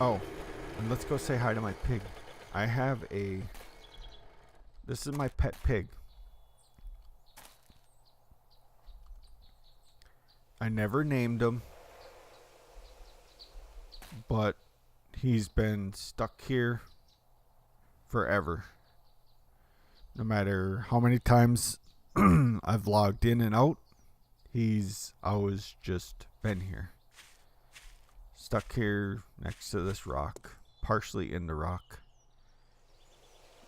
Oh, and let's go say hi to my pig. I have a... This is my pet pig. I never named him, but he's been stuck here forever. No matter how many times I've logged in and out, he's always just been here. Stuck here next to this rock, partially in the rock.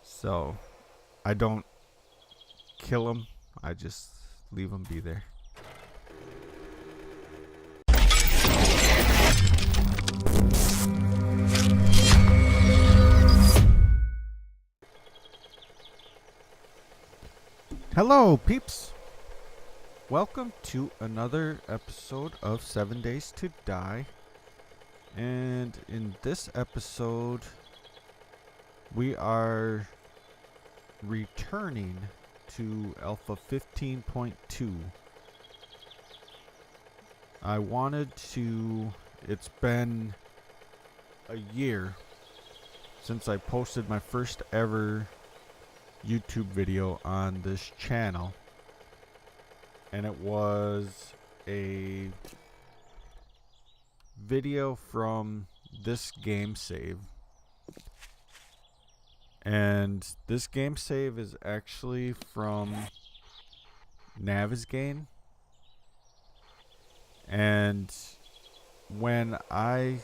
So I don't kill him, I just leave him be there. Hello, peeps. Welcome to another episode of 7 Days to Die. And in this episode, we are returning to Alpha 15.2. I wanted to... It's been a year since I posted my first ever YouTube video on this channel, and it was a video from this game save. And this game save is actually from Navezgane. And when I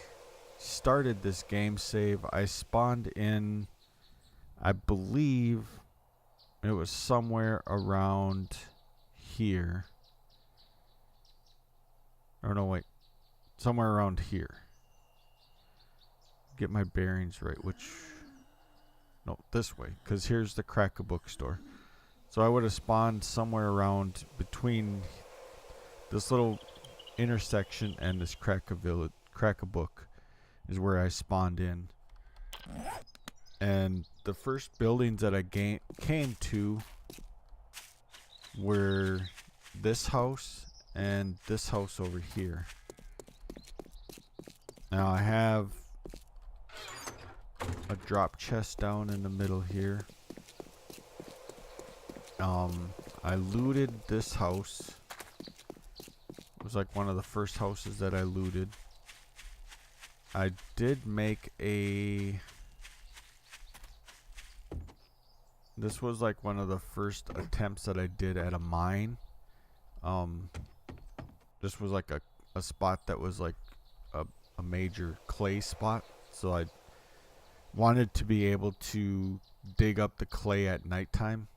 started this game save, I spawned in, I believe it was somewhere around here. Oh no, wait. Somewhere around here. Get my bearings right, no, this way, because here's the Crack a Bookstore. So I would have spawned somewhere around between this little intersection and this Crack a Book is where I spawned in. And the first buildings that I came to were this house and this house over here. Now I have a drop chest down in the middle here. I looted this house. It was like one of the first houses that I looted. I did make a... This was like one of the first attempts that I did at a mine. This was like a spot that was like a major clay spot. So I wanted to be able to dig up the clay at nighttime.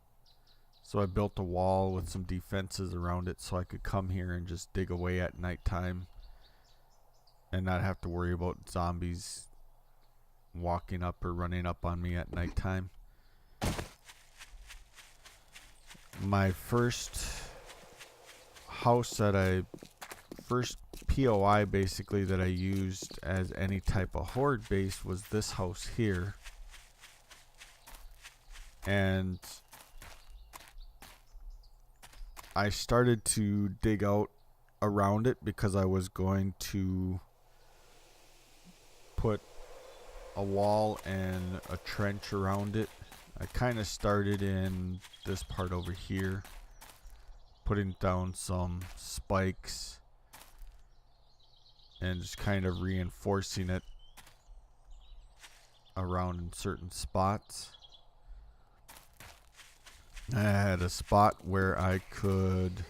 So I built a wall with some defenses around it so I could come here and just dig away at nighttime and not have to worry about zombies walking up or running up on me at nighttime. My first house first POI basically that I used as any type of horde base was this house here. And I started to dig out around it because I was going to put a wall and a trench around it. I kind of started in this part over here, putting down some spikes and just kind of reinforcing it around in certain spots. I had a spot where I could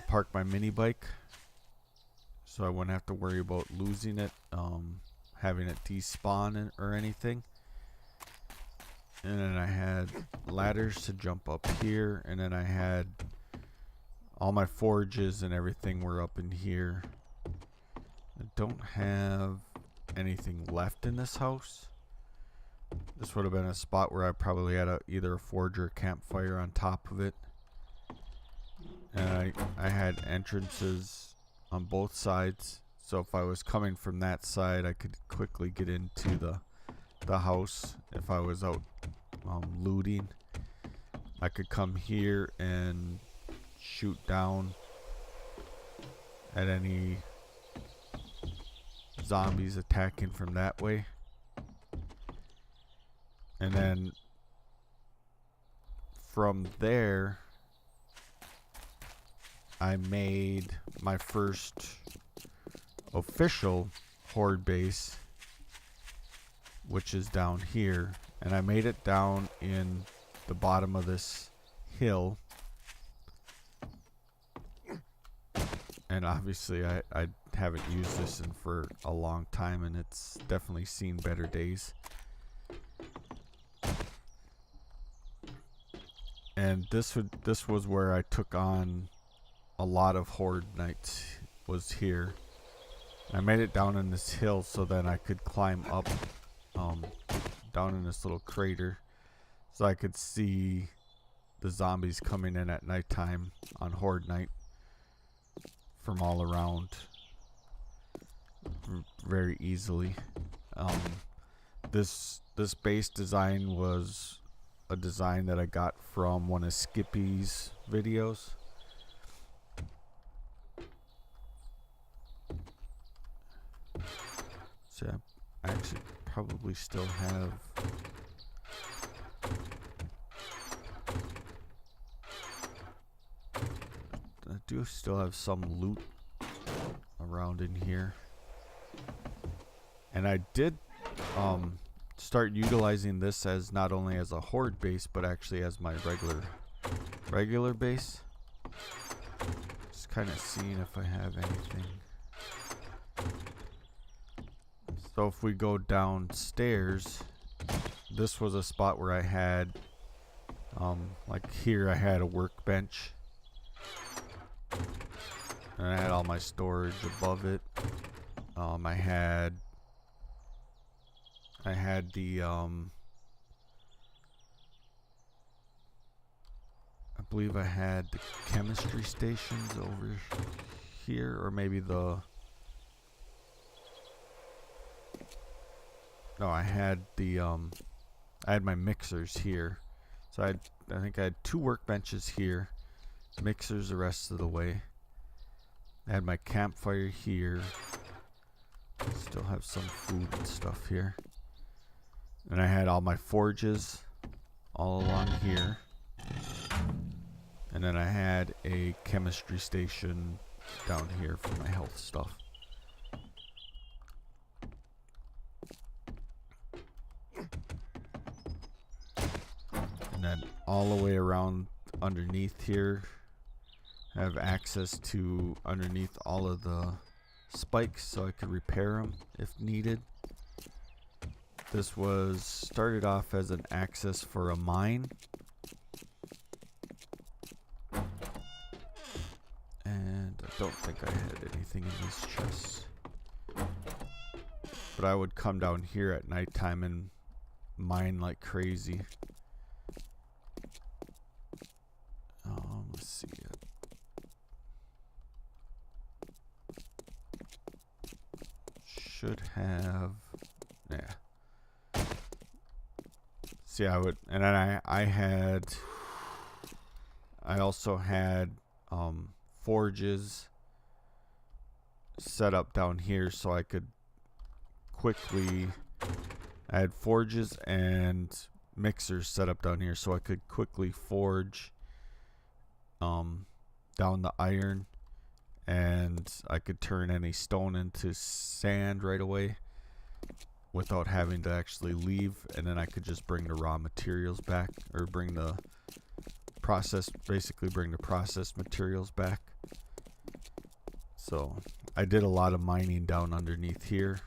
park my mini bike, so I wouldn't have to worry about losing it, having it despawn or anything. And then I had ladders to jump up here, and then I had all my forges and everything were up in here. I don't have anything left in this house. This would have been a spot where I probably had either a forge or a campfire on top of it. And I had entrances on both sides, so if I was coming from that side I could quickly get into the house. If I was out looting, I could come here and shoot down at any zombies attacking from that way. And then from there, I made my first official horde base, which is down here. And I made it down in the bottom of this hill. And obviously I haven't used this in for a long time, and it's definitely seen better days. And this was where I took on a lot of horde nights, was here. I made it down in this hill so then I could climb up down in this little crater so I could see the zombies coming in at nighttime on horde night from all around very easily. This base design was a design that I got from one of Skippy's videos. So I actually probably still have some loot around in here. And I did start utilizing this as not only as a horde base, but actually as my regular base. Just kind of seeing if I have anything. So if we go downstairs, this was a spot where I had like here I had a workbench, and I had all my storage above it. I had the I believe I had the chemistry stations over here, or maybe no, I had the I had my mixers here. So I think I had 2 workbenches here, mixers the rest of the way. I had my campfire here. Still have some food and stuff here. And I had all my forges all along here. And then I had a chemistry station down here for my health stuff. And then all the way around underneath here, I have access to underneath all of the spikes so I could repair them if needed. This was started off as an access for a mine. And I don't think I had anything in these chests. But I would come down here at nighttime and mine like crazy. Let's see. Should have, yeah. See, I would, and then I also had forges set up down here so I could quickly. I had forges and mixers set up down here so I could quickly forge down the iron, and I could turn any stone into sand right away without having to actually leave, and then I could just bring the raw materials back, or bring the processed materials back. So I did a lot of mining down underneath here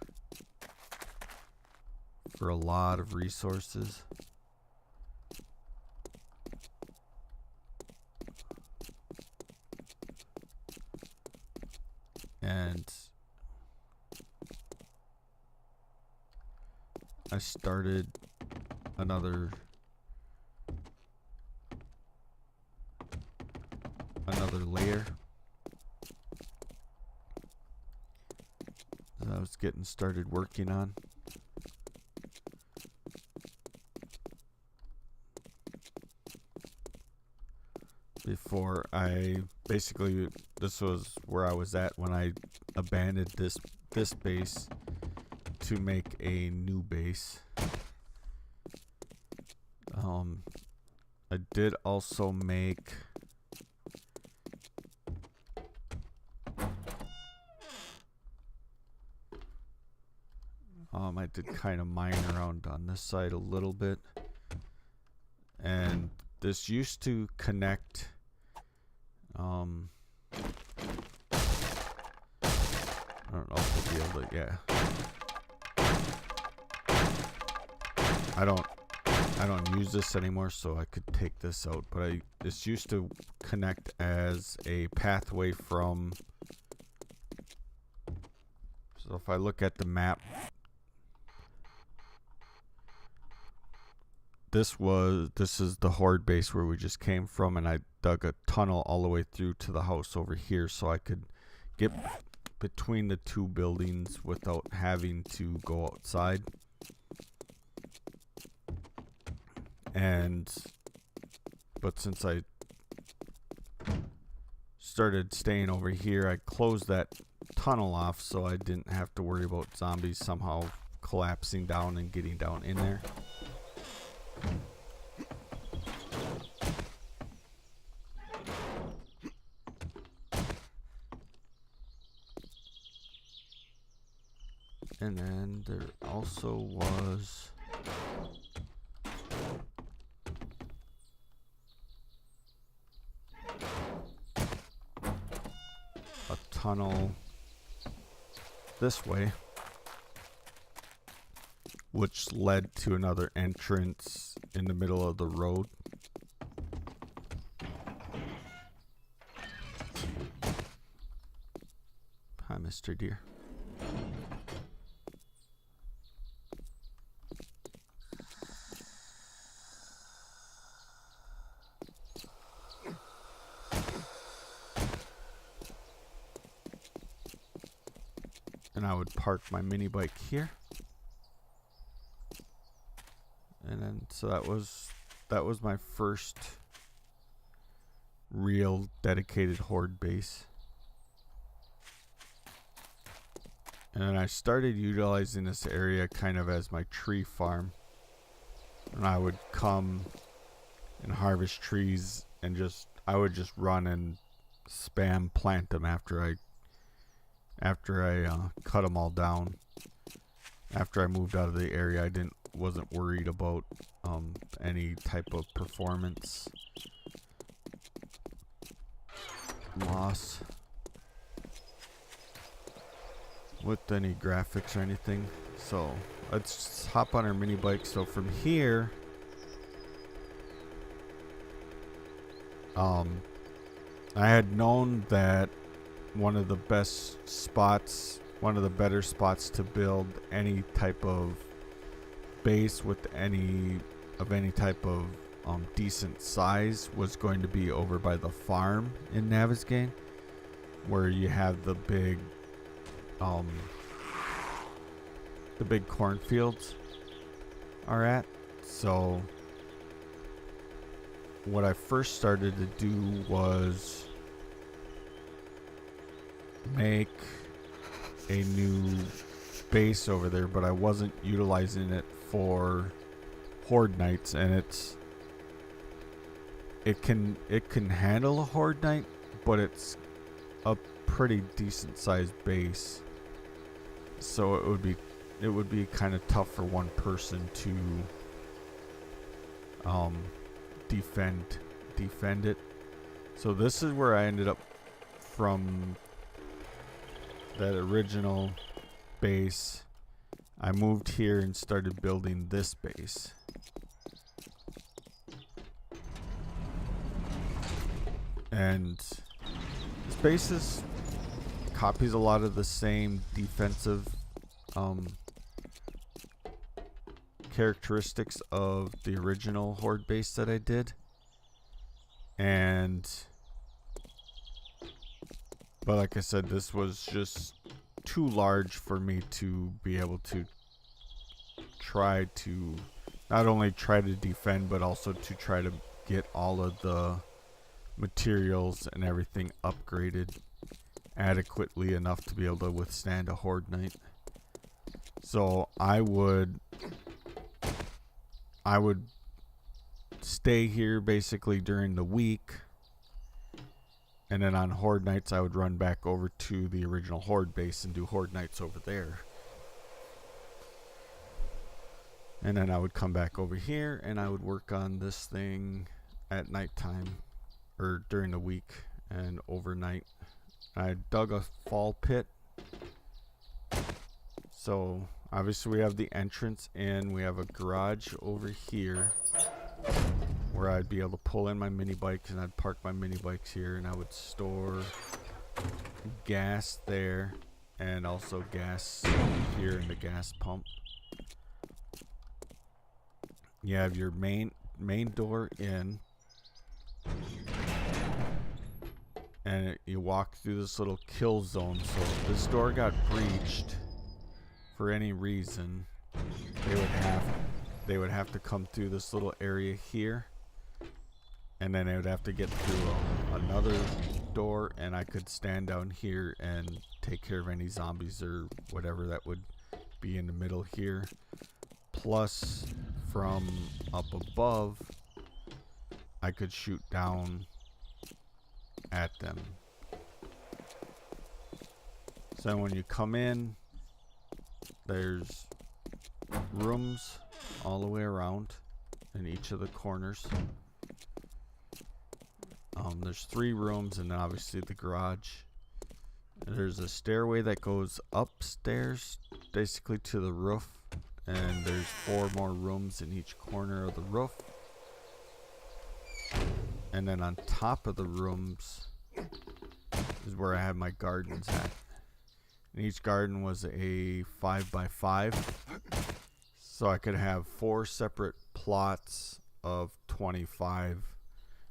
for a lot of resources. And I started another layer that I was getting started working on. before I basically, this was where I was at when I abandoned this base to make a new base. I did also make I did kind of mine around on this side a little bit, and this used to connect I don't know if we'll be able to, yeah. I don't use this anymore, so I could take this out, but this used to connect as a pathway from, so if I look at the map, this is the horde base where we just came from, and I dug a tunnel all the way through to the house over here so I could get between the two buildings without having to go outside. But since I started staying over here, I closed that tunnel off so I didn't have to worry about zombies somehow collapsing down and getting down in there. And then there also was a tunnel this way, which led to another entrance in the middle of the road. Hi, Mr. Deer. And I would park my mini bike here. And then so that was my first real dedicated horde base. And then I started utilizing this area kind of as my tree farm. And I would come and harvest trees and I would just run and spam plant them after I cut them all down. After I moved out of the area, I wasn't worried about any type of performance loss with any graphics or anything. So let's just hop on our mini bike. So from here, I had known that one of the better spots to build any type of base with any type of decent size was going to be over by the farm in Navezgane, where you have the big cornfields are at. So what I first started to do was make a new base over there, but I wasn't utilizing it for horde nights, and it can handle a horde night, but it's a pretty decent sized base, so it would be kind of tough for one person to defend it. So this is where I ended up from that original base. I moved here and started building this base. And this base copies a lot of the same defensive characteristics of the original horde base that I did. But like I said, this was just too large for me to be able to try to not only try to defend, but also to try to get all of the materials and everything upgraded adequately enough to be able to withstand a horde night. So I would stay here basically during the week, and then on horde nights I would run back over to the original horde base and do horde nights over there. And then I would come back over here and I would work on this thing at nighttime or during the week and overnight. I dug a fall pit. So obviously we have the entrance in. We have a garage over here where I'd be able to pull in my mini bikes, and I'd park my mini bikes here, and I would store gas there and also gas here in the gas pump. You have your main door in, and you walk through this little kill zone. So if this door got breached for any reason, they would have to come through this little area here, and then they would have to get through another door, and I could stand down here and take care of any zombies or whatever that would be in the middle here. Plus, from up above, I could shoot down at them. So when you come in, there's rooms all the way around in each of the corners. There's 3 rooms, and then obviously the garage. There's a stairway that goes upstairs basically to the roof, and there's 4 more rooms in each corner of the roof. And then on top of the rooms is where I had my gardens at. And each garden was a 5x5, so I could have 4 separate plots of 25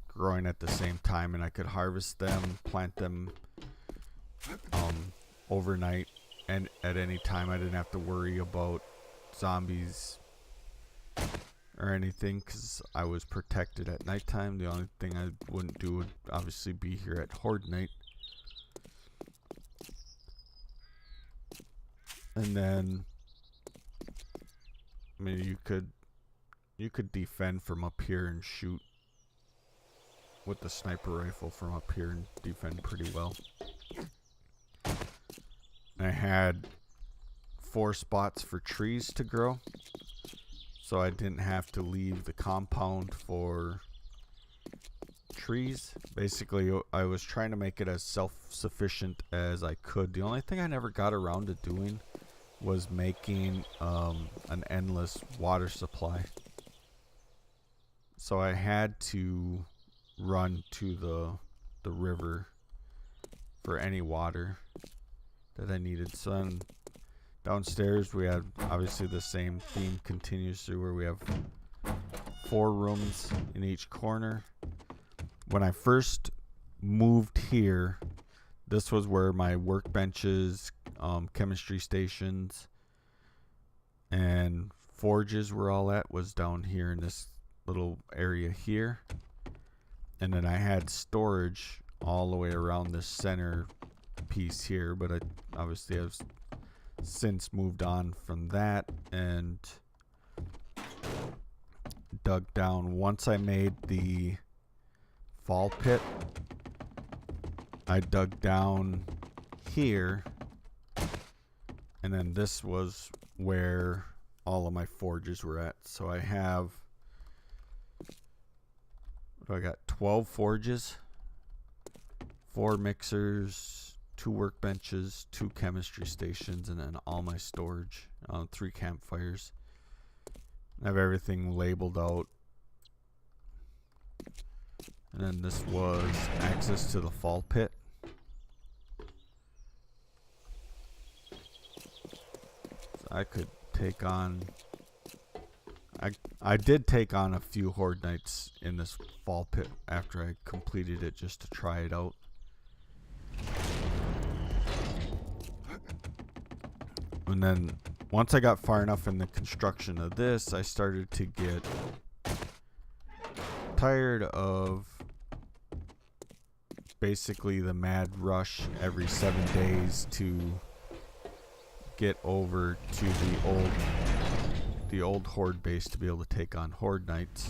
growing at the same time, and I could harvest them, plant them overnight, and at any time I didn't have to worry about zombies or anything because I was protected at nighttime. The only thing I wouldn't do would obviously be here at horde night. And then, I mean, you could defend from up here and shoot with the sniper rifle from up here and defend pretty well. And I had 4 spots for trees to grow, so I didn't have to leave the compound for trees. Basically, I was trying to make it as self-sufficient as I could. The only thing I never got around to doing was making an endless water supply. So I had to run to the river for any water that I needed. So then downstairs we had obviously the same theme continues through, where we have 4 rooms in each corner. When I first moved here, this was where my workbenches, chemistry stations, and forges were all at, was down here in this little area here. And then I had storage all the way around this center piece here, but I obviously have since moved on from that and dug down. Once I made the fall pit, I dug down here, and then this was where all of my forges were at. So I have, I got 12 forges, 4 mixers, 2 workbenches, 2 chemistry stations, and then all my storage, 3 campfires. I have everything labeled out. And then this was access to the fall pit. So I could take on, I did take on a few horde nights in this fall pit after I completed it, just to try it out. And then once I got far enough in the construction of this, I started to get tired of basically the mad rush every 7 days to get over to the old horde base to be able to take on horde knights.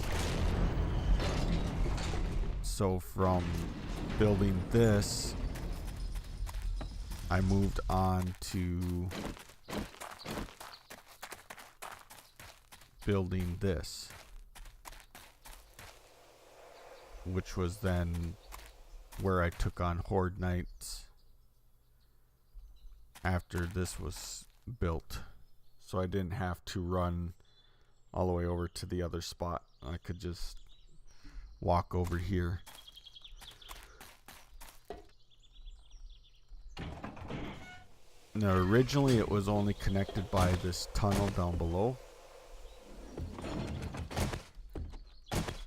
So from building this, I moved on to building this, which was then where I took on horde knights after this was built. So I didn't have to run all the way over to the other spot. I could just walk over here. Now originally it was only connected by this tunnel down below.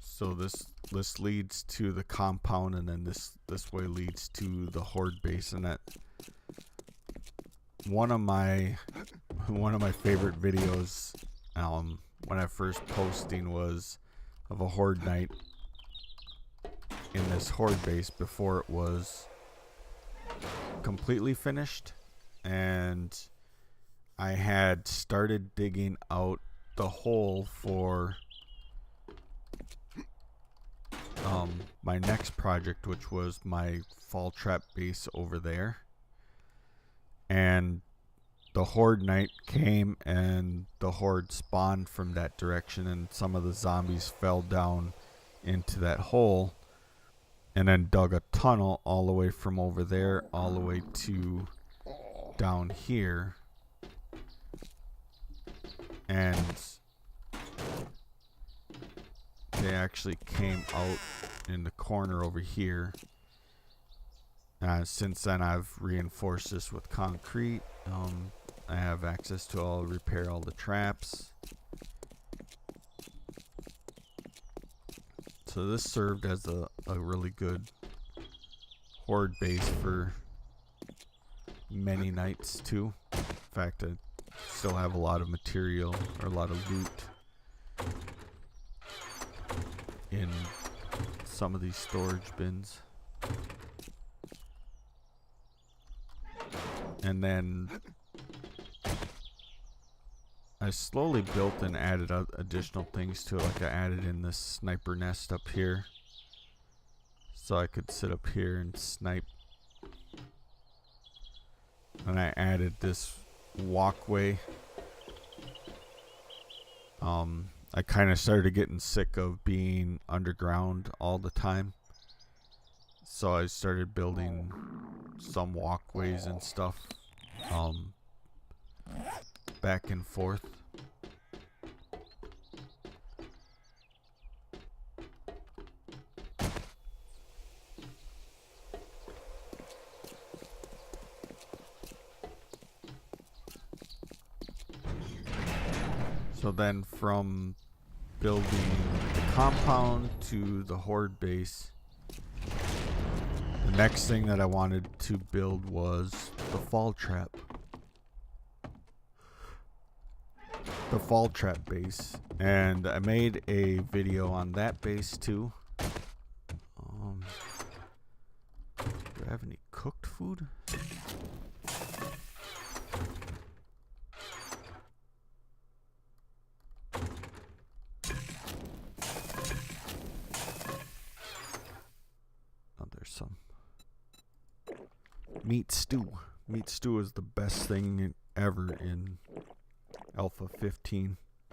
So this leads to the compound, and then this way leads to the horde base. And that one of my favorite videos when I first posting was of a horde knight in this horde base before it was completely finished, and I had started digging out the hole for my next project, which was my fall trap base over there. And the horde knight came, and the horde spawned from that direction, and some of the zombies fell down into that hole and then dug a tunnel all the way from over there all the way to down here. And they actually came out in the corner over here. Since then I've reinforced this with concrete. I have access to repair all the traps. So this served as a really good horde base for many nights too. In fact, I still have a lot of material, or a lot of loot, in some of these storage bins. And then I slowly built and added additional things to it. Like I added in this sniper nest up here, so I could sit up here and snipe. And I added this walkway. I kind of started getting sick of being underground all the time, so I started building some walkways and stuff back and forth. So then from building the compound to the horde base, the next thing that I wanted to build was the fall trap. The fall trap base. And I made a video on that base too. Do I have any cooked food? Some meat stew. Meat stew is the best thing ever in Alpha 15. I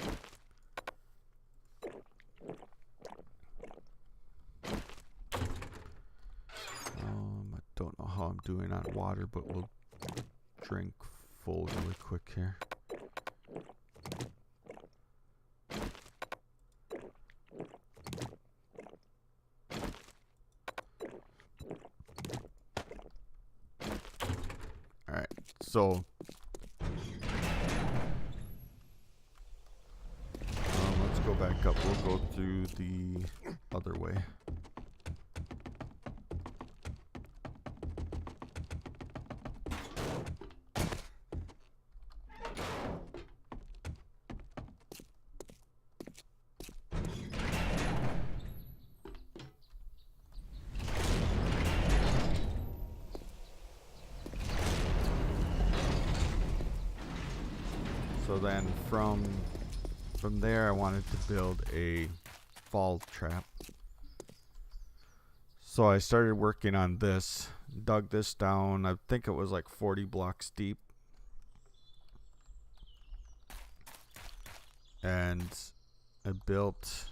don't know how I'm doing on water, but we'll drink full really quick here. So, let's go back up. We'll go through the other way. So then from there I wanted to build a fall trap. So I started working on this, dug this down. I think it was like 40 blocks deep. And I built,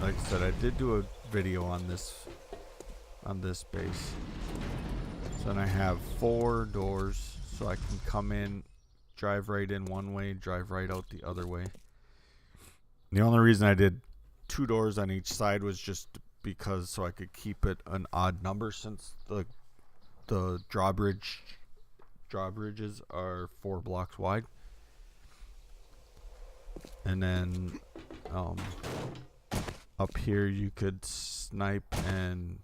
like I said, I did do a video on this base. So then I have 4 doors, so I can come in, drive right in one way, drive right out the other way. The only reason I did 2 doors on each side was just because so I could keep it an odd number, since the drawbridges are 4 blocks wide. And then up here you could snipe and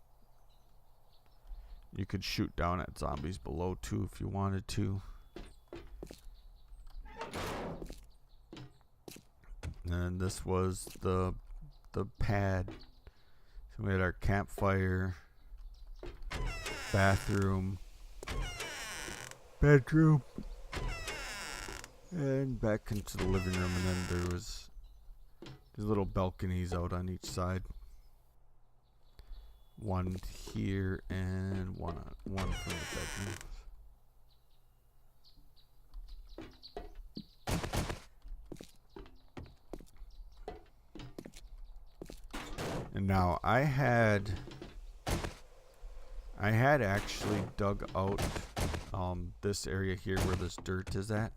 you could shoot down at zombies below too if you wanted to. And this was the pad. So we had our campfire, bathroom, bedroom, and back into the living room, and then there was these little balconies out on each side. One here and one from the bedroom. And now I had actually dug out this area here where this dirt is at,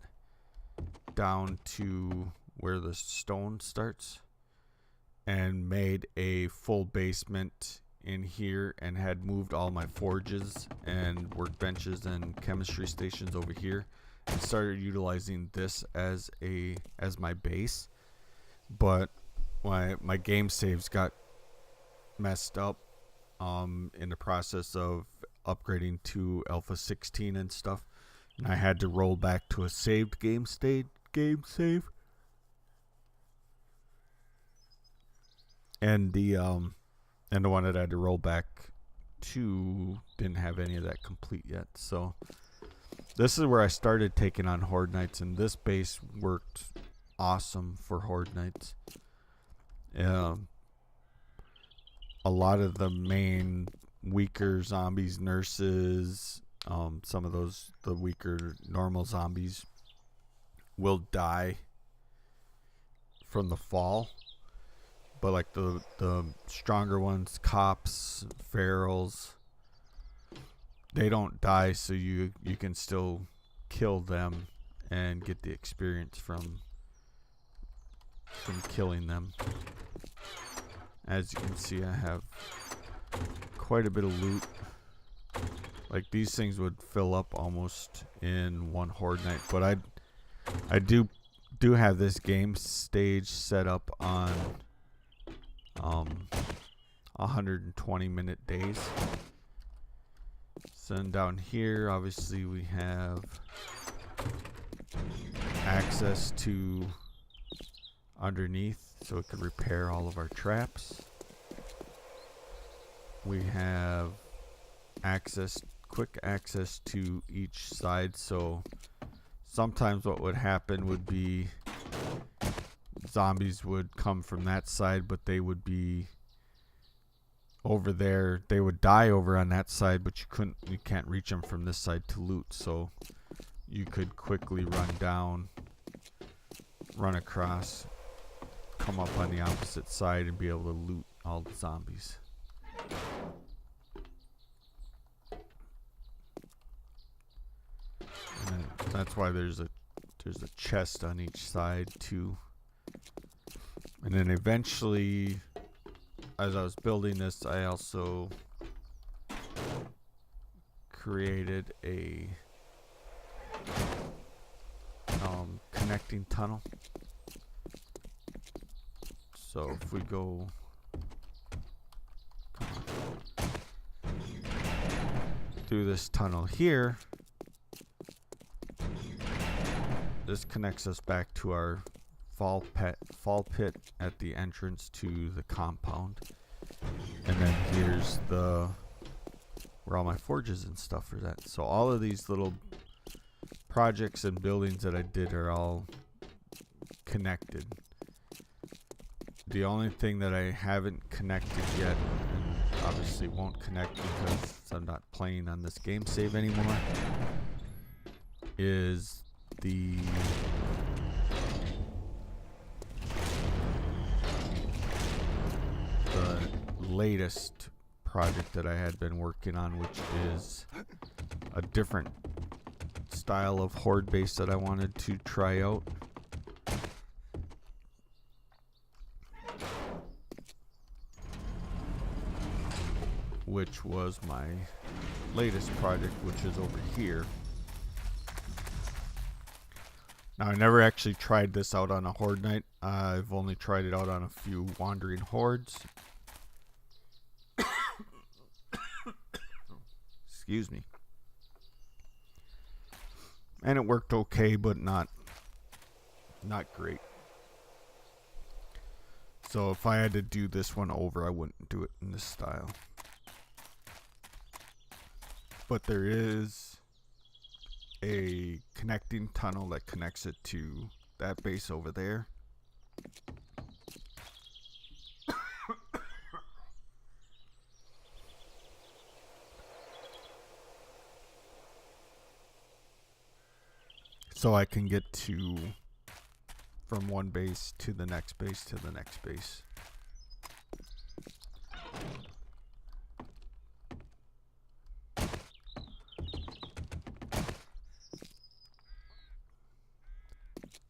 down to where the stone starts, and made a full basement in here, and had moved all my forges and workbenches and chemistry stations over here, and started utilizing this as my base. But my game saves got messed up in the process of upgrading to Alpha 16 and stuff, and I had to roll back to a saved game save, and the one that I had to roll back to didn't have any of that complete yet. So this is where I started taking on Horde Nights, and this base worked awesome for Horde Nights. A lot of the main weaker zombies, nurses, some of the weaker normal zombies will die from the fall, but like the stronger ones, cops, ferals, they don't die, so you can still kill them and get the experience from killing them. As you can see, I have quite a bit of loot. Like, these things would fill up almost in one Horde Night, but I do have this game stage set up on 120-minute days. So then down here, obviously, we have access to underneath, so it could repair all of our traps. We have quick access to each side, so sometimes what would happen would be zombies would come from that side, but they would be over there. They would die over on that side, but you can't reach them from this side to loot, so you could quickly run down, run across, come up on the opposite side, and be able to loot all the zombies. And that's why there's a chest on each side too. And then eventually, as I was building this, I also created a connecting tunnel. So if we go through this tunnel here, this connects us back to our fall pit at the entrance to the compound. And then here's where all my forges and stuff are at. So all of these little projects and buildings that I did are all connected. The only thing that I haven't connected yet, and obviously won't connect because I'm not playing on this game save anymore, is the latest project that I had been working on, which is a different style of horde base that I wanted to try out. Which was my latest project, which is over here. Now, I never actually tried this out on a horde night. I've only tried it out on a few wandering hordes. Excuse me. And it worked okay, but not great. So if I had to do this one over, I wouldn't do it in this style. But there is a connecting tunnel that connects it to that base over there. So I can get to from one base to the next base to the next base.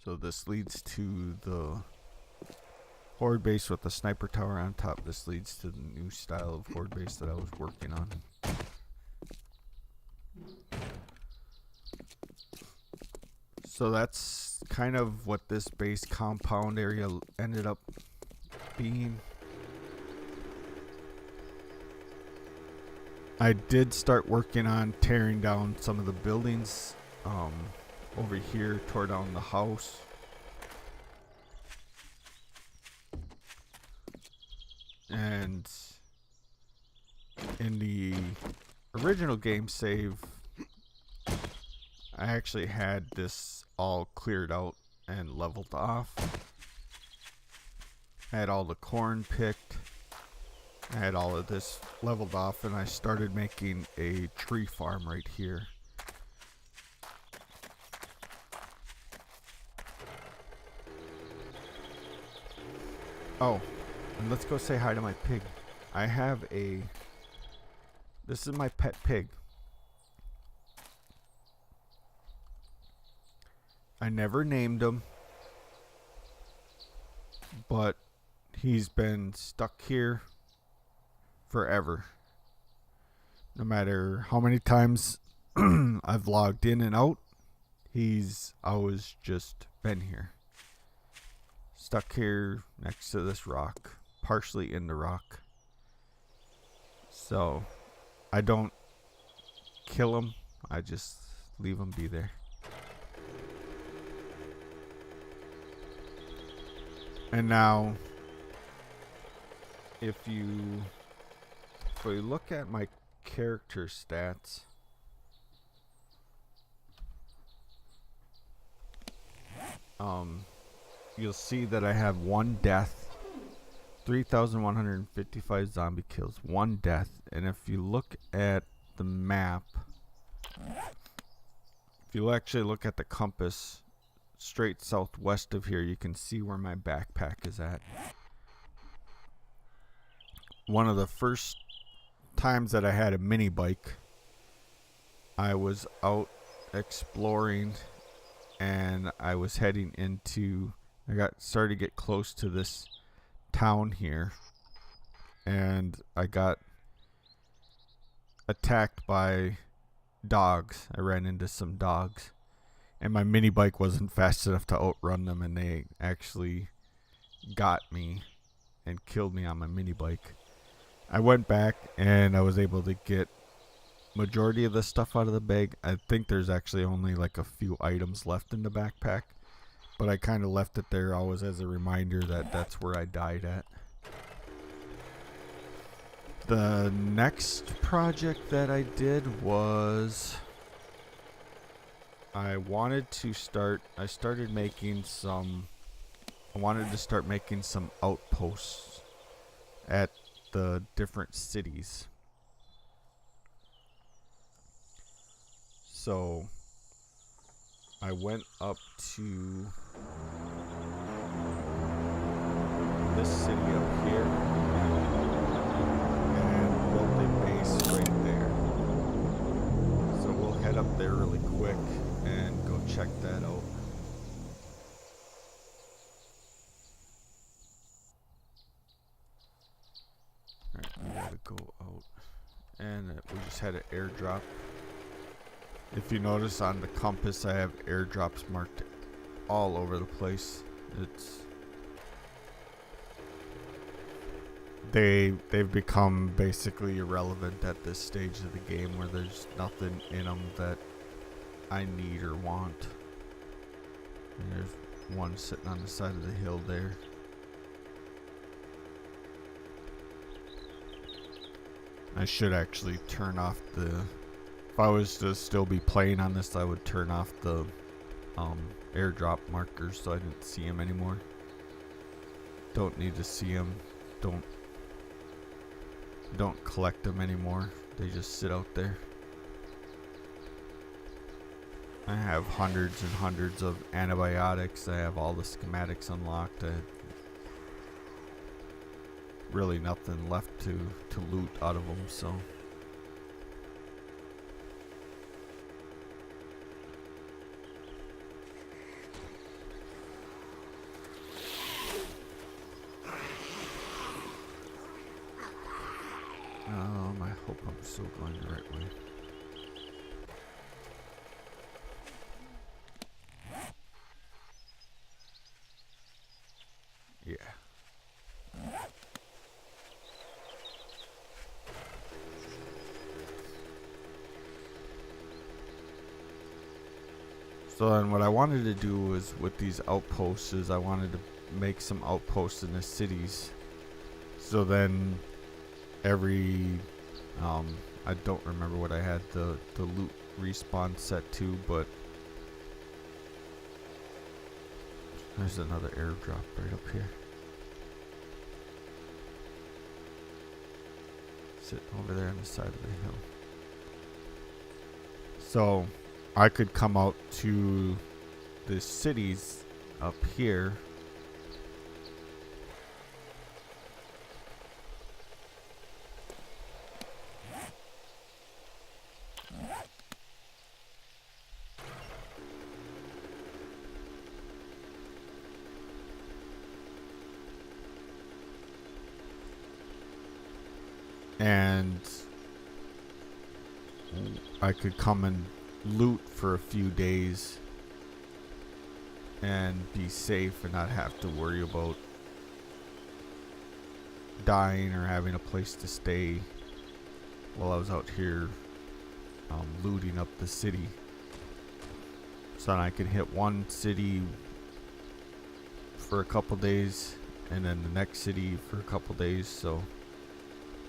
So this leads to the horde base with the sniper tower on top. This leads to the new style of horde base that I was working on. So that's kind of what this base compound area ended up being. I did start working on tearing down some of the buildings over here, tore down the house. And in the original game save, I actually had this all cleared out and leveled off. I had all the corn picked. I had all of this leveled off, and I started making a tree farm right here. Oh, and let's go say hi to my pig. I have this is my pet pig. I never named him, but he's been stuck here forever. No matter how many times I've logged in and out, he's always just been here. Stuck here next to this rock, partially in the rock. So I don't kill him, I just leave him be there. And now, if you look at my character stats, you'll see that I have 1 death, 3,155 zombie kills, 1 death. And if you look at the map, if you actually look at the compass, straight southwest of here, you can see where my backpack is at. One of the first times that I had a mini bike, I was out exploring and I was heading into, I started to get close to this town here, and I got attacked by dogs. I ran into some dogs. And my mini bike wasn't fast enough to outrun them, and they actually got me and killed me on my mini bike. I went back and I was able to get majority of the stuff out of the bag. I think there's actually only like a few items left in the backpack, but I kind of left it there always as a reminder that that's where I died at. The next project that I did was I wanted to start making some outposts at the different cities. So I went up to this city up here and built a base right there. So we'll head up there really quick and go check that out. Alright, we gotta go out. And we just had an airdrop. If you notice on the compass, I have airdrops marked all over the place. They've become basically irrelevant at this stage of the game, where there's nothing in them that I need or want. And there's one sitting on the side of the hill there. I should actually turn off the... If I was to still be playing on this, I would turn off the airdrop markers so I didn't see them anymore. Don't need to see them. Don't collect them anymore. They just sit out there. I have hundreds and hundreds of antibiotics. I have all the schematics unlocked. Really nothing left to loot out of them, so... I hope I'm still going the right way. Yeah. So then what I wanted to do was, with these outposts, is I wanted to make some outposts in the cities. So then every... I don't remember what I had the loot respawn set to, but there's another airdrop right up here. Sitting over there on the side of the hill. So I could come out to the cities up here. And I could come and loot for a few days and be safe and not have to worry about dying or having a place to stay while I was out here looting up the city. So then I could hit one city for a couple days and then the next city for a couple days. So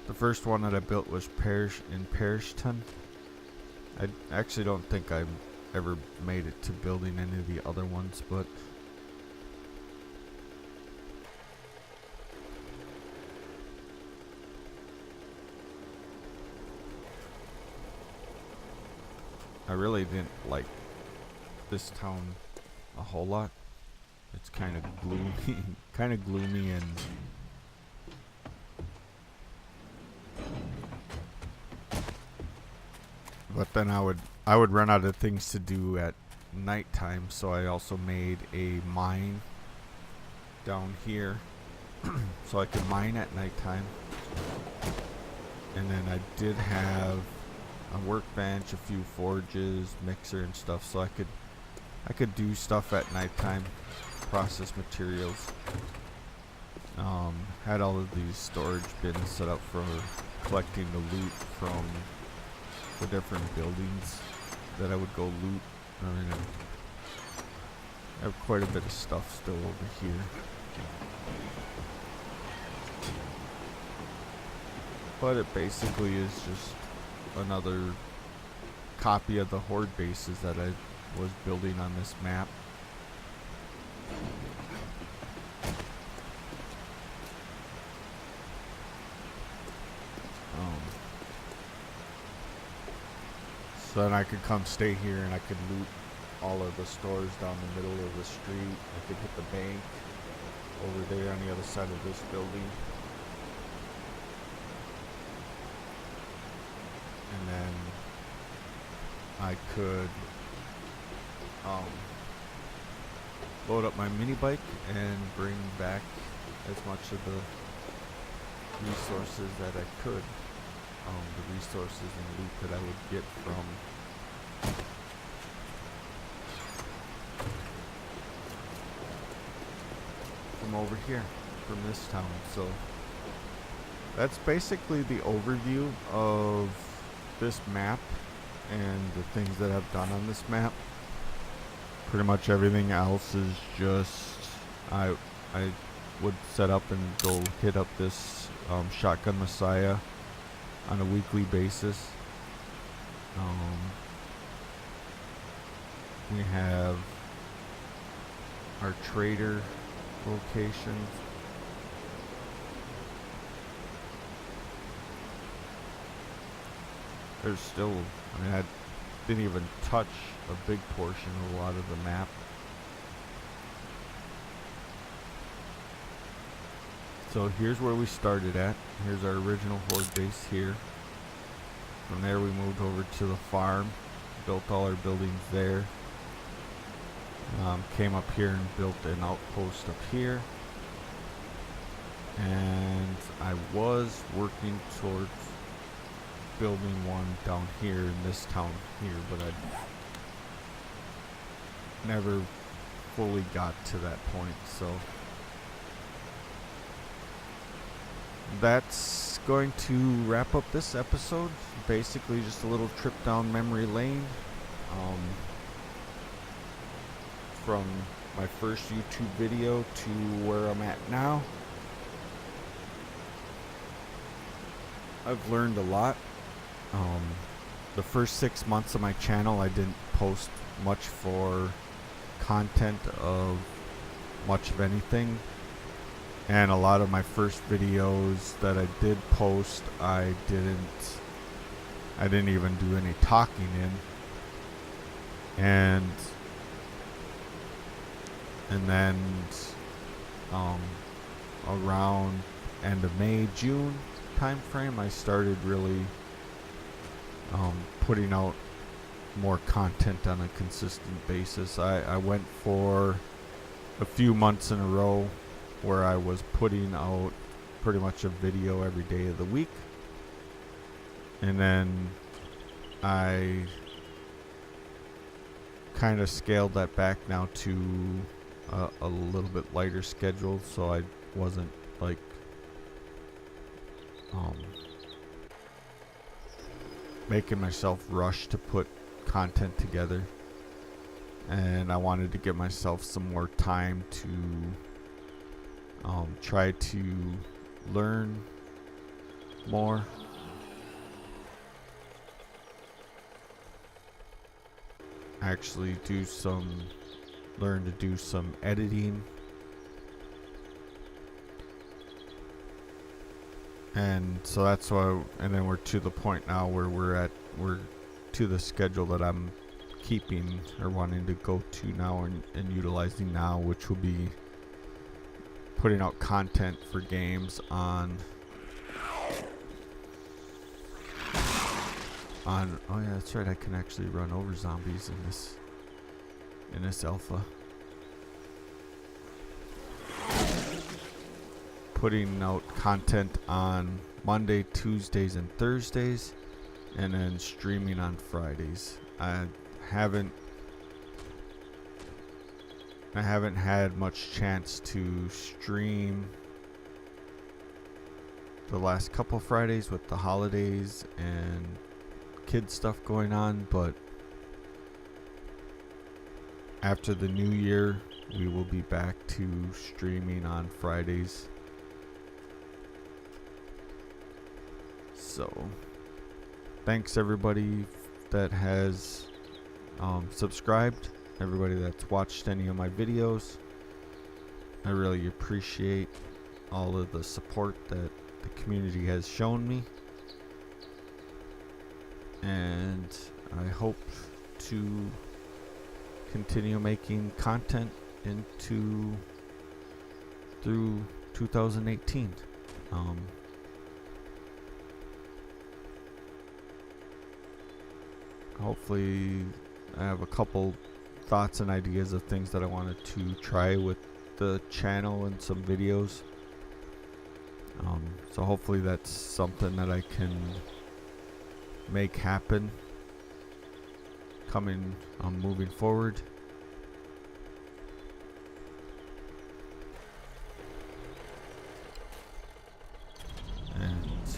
the first one that I built was in Parishton. I actually don't think I ever made it to building any of the other ones, but I really didn't like this town a whole lot. It's kind of gloomy, and but then I would run out of things to do at nighttime, so I also made a mine down here so I could mine at nighttime. And then I did have a workbench, a few forges, mixer and stuff, so I could do stuff at nighttime, process materials. Had all of these storage bins set up for collecting the loot from the different buildings that I would go loot. I mean, I have quite a bit of stuff still over here. But it basically is just another copy of the horde bases that I was building on this map. So then I could come stay here and I could loot all of the stores down the middle of the street. I could hit the bank over there on the other side of this building. And then I could load up my mini bike and bring back as much of the resources that I could. The resources and loot that I would get from over here, from this town. So that's basically the overview of this map and the things that I've done on this map. Pretty much everything else is just I would set up and go hit up this Shotgun Messiah on a weekly basis. We have our trader locations. There's still, I mean, I didn't even touch a big portion of a lot of the map. So here's where we started at. Here's our original horde base here. From there we moved over to the farm, built all our buildings there. Came up here and built an outpost up here. And I was working towards building one down here in this town here, but I never fully got to that point. So that's going to wrap up this episode. Basically just a little trip down memory lane. From my first YouTube video to where I'm at now. I've learned a lot. The first 6 months of my channel I didn't post much for content of much of anything. And a lot of my first videos that I did post, I didn't even do any talking in. And then around end of May, June time frame, I started really putting out more content on a consistent basis. I went for a few months in a row where I was putting out pretty much a video every day of the week. And then I kind of scaled that back now to a little bit lighter schedule, so I wasn't like making myself rush to put content together. And I wanted to give myself some more time to try to learn more. Actually learn to do some editing. And so that's why, and then we're to the point now where we're to the schedule that I'm keeping or wanting to go to now and utilizing now, which will be putting out content for games on oh yeah, that's right, I can actually run over zombies in this alpha. Putting out content on Monday, Tuesdays, and Thursdays, and then streaming on Fridays. I haven't had much chance to stream the last couple Fridays with the holidays and kid stuff going on, but after the new year we will be back to streaming on Fridays. So thanks everybody that has subscribed, everybody that's watched any of my videos. I really appreciate all of the support that the community has shown me, and I hope to continue making content through 2018. Hopefully I have a couple thoughts and ideas of things that I wanted to try with the channel and some videos. So hopefully that's something that I can make happen moving forward. And is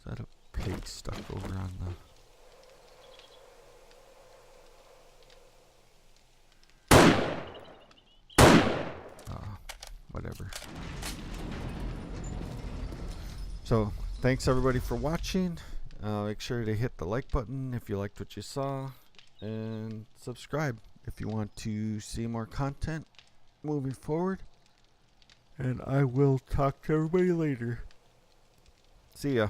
that a pig stuck over on the whatever. So thanks everybody for watching. Make sure to hit the like button if you liked what you saw, and subscribe if you want to see more content moving forward. And I will talk to everybody later. See ya.